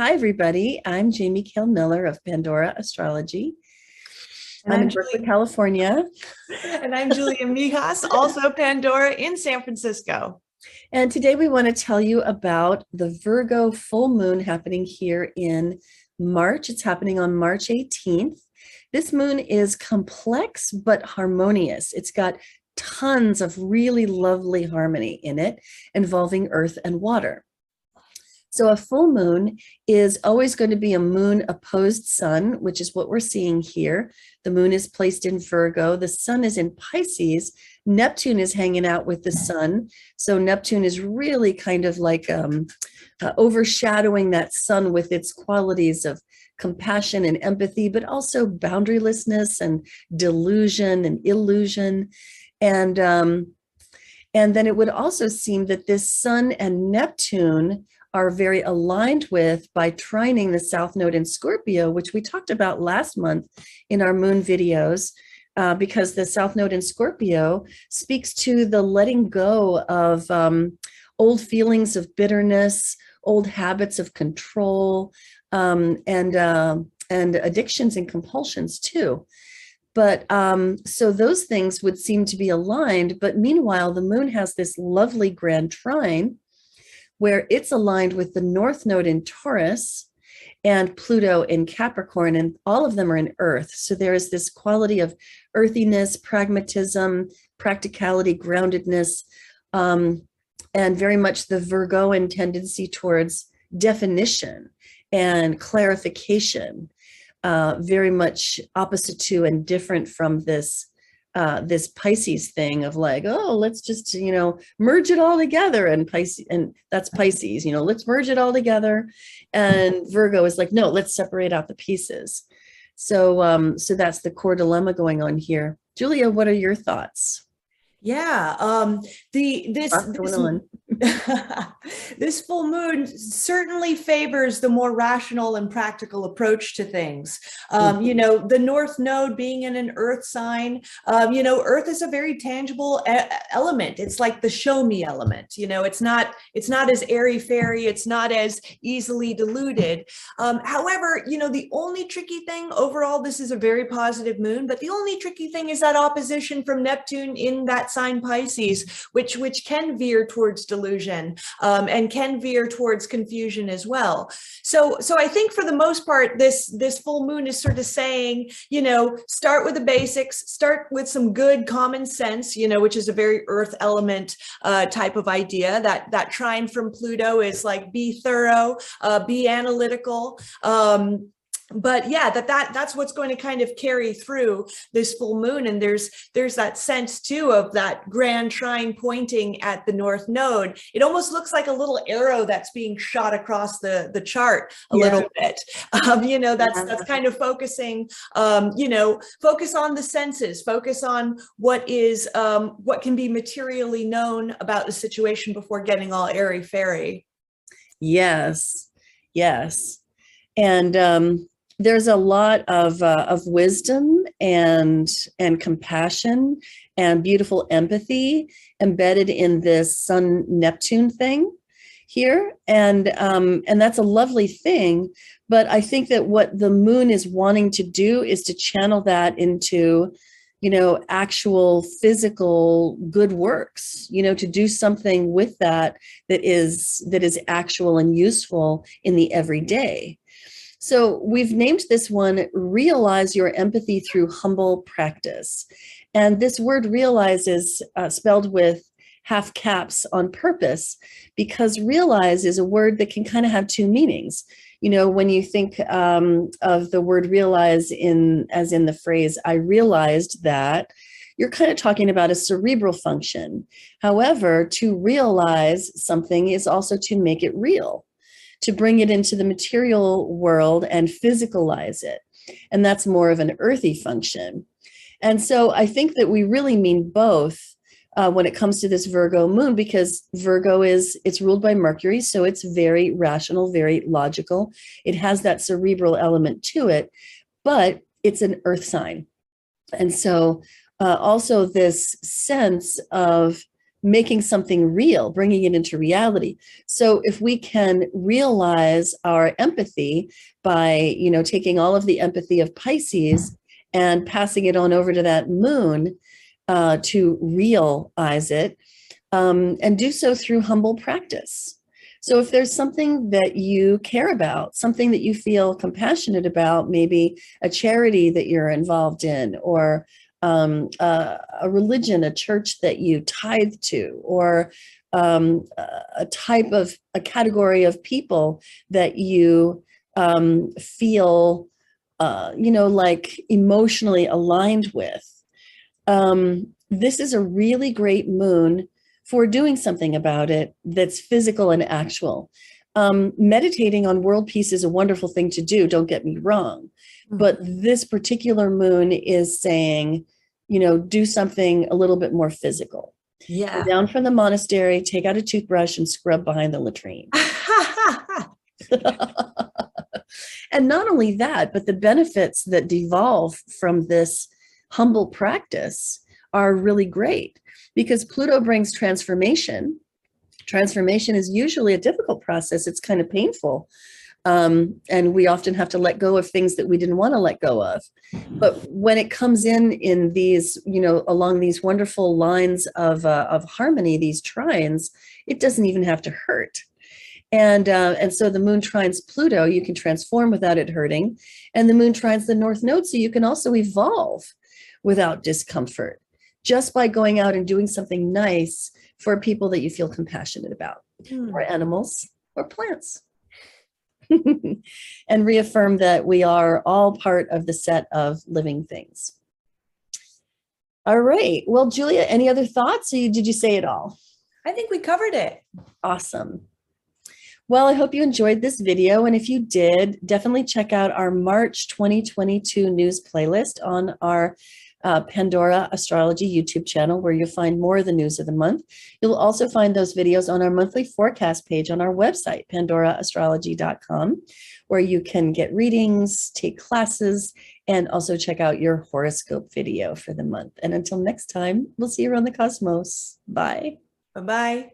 Hi, everybody. I'm Jamie Kale Miller of Pandora Astrology. And I'm I'm in Berkeley, Julie, California. and I'm Julia Mijas, also Pandora in San Francisco. And today we want to tell you about the Virgo full moon happening here in March. It's happening on March 18th. This moon is complex but harmonious. It's got tons of really lovely harmony in it involving earth and water. So a full moon is always going to be a moon opposed sun, which is what we're seeing here. The moon is placed in Virgo. The sun is in Pisces. Neptune is hanging out with the sun. So Neptune is really kind of like overshadowing that sun with its qualities of compassion and empathy, but also boundarilessness and delusion and illusion. And then it would also seem that this sun and Neptune are very aligned with by trining the South Node in Scorpio, which we talked about last month in our moon videos, because the South Node in Scorpio speaks to the letting go of old feelings of bitterness, old habits of control, and addictions and compulsions too. But so those things would seem to be aligned. But meanwhile, the moon has this lovely grand trine where it's aligned with the North Node in Taurus and Pluto in Capricorn, and all of them are in Earth. So there is this quality of earthiness, pragmatism, practicality, groundedness, and very much the Virgoan tendency towards definition and clarification, very much opposite to and different from this Pisces thing of like, oh, let's just, merge it all together. And Pisces, and that's Pisces, let's merge it all together. And Virgo is like, no, let's separate out the pieces. So that's the core dilemma going on here. Julia, what are your thoughts? Yeah, What's going on? this full moon certainly favors the more rational and practical approach to things. The North Node being in an Earth sign, Earth is a very tangible element. It's like the show me element. It's not as airy fairy. It's not as easily diluted. However, the only tricky thing overall, this is a very positive moon, but the only tricky thing is that opposition from Neptune in that sign Pisces, which can veer towards delusion and can veer towards confusion as well. So I think for the most part, this full moon is sort of saying, start with the basics, start with some good common sense, which is a very earth element type of idea. That trine from Pluto is like, be thorough, be analytical. But yeah, that's what's going to kind of carry through this full moon. And there's that sense too of that grand trine pointing at the North Node. It almost looks like a little arrow that's being shot across the chart a little bit. That's kind of focusing, focus on the senses, focus on what can be materially known about the situation before getting all airy fairy. Yes. And there's a lot of wisdom and compassion and beautiful empathy embedded in this Sun Neptune thing here, and that's a lovely thing. But I think that what the moon is wanting to do is to channel that into, actual physical good works, to do something with that is actual and useful in the everyday. So we've named this one, Realize Your Empathy Through Humble Practice. And this word realize is spelled with half caps on purpose, because realize is a word that can kind of have two meanings. When you think of the word realize as in the phrase, I realized that, you're kind of talking about a cerebral function. However, to realize something is also to make it real, to bring it into the material world and physicalize it. And that's more of an earthy function. And so I think that we really mean both when it comes to this Virgo moon, because Virgo it's ruled by Mercury. So it's very rational, very logical. It has that cerebral element to it, but it's an earth sign. And so also this sense of making something real, bringing it into reality. So if we can realize our empathy by, taking all of the empathy of Pisces and passing it on over to that moon to realize it, and do so through humble practice. So if there's something that you care about, something that you feel compassionate about, maybe a charity that you're involved in, or a religion, a church that you tithe to, or a category of people that you feel, like emotionally aligned with. This is a really great moon for doing something about it that's physical and actual. Meditating on world peace is a wonderful thing to do, don't get me wrong. But this particular moon is saying, do something a little bit more physical. Yeah. Go down from the monastery, take out a toothbrush and scrub behind the latrine. And not only that, but the benefits that devolve from this humble practice are really great, because Pluto brings transformation. Transformation is usually a difficult process. It's kind of painful. And we often have to let go of things that we didn't want to let go of. But when it comes in these, along these wonderful lines of harmony, these trines, it doesn't even have to hurt. And so the moon trines Pluto, you can transform without it hurting. And the moon trines the North Node, so you can also evolve without discomfort, just by going out and doing something nice for people that you feel compassionate about, or animals, or plants. And reaffirm that we are all part of the set of living things. All right. Well, Julia, any other thoughts? Or did you say it all? I think we covered it. Awesome. Well, I hope you enjoyed this video. And if you did, definitely check out our March 2022 news playlist on our Pandora Astrology YouTube channel, where you'll find more of the news of the month. You'll also find those videos on our monthly forecast page on our website, pandoraastrology.com, where you can get readings, take classes, and also check out your horoscope video for the month. And until next time, we'll see you around the cosmos. Bye. Bye-bye.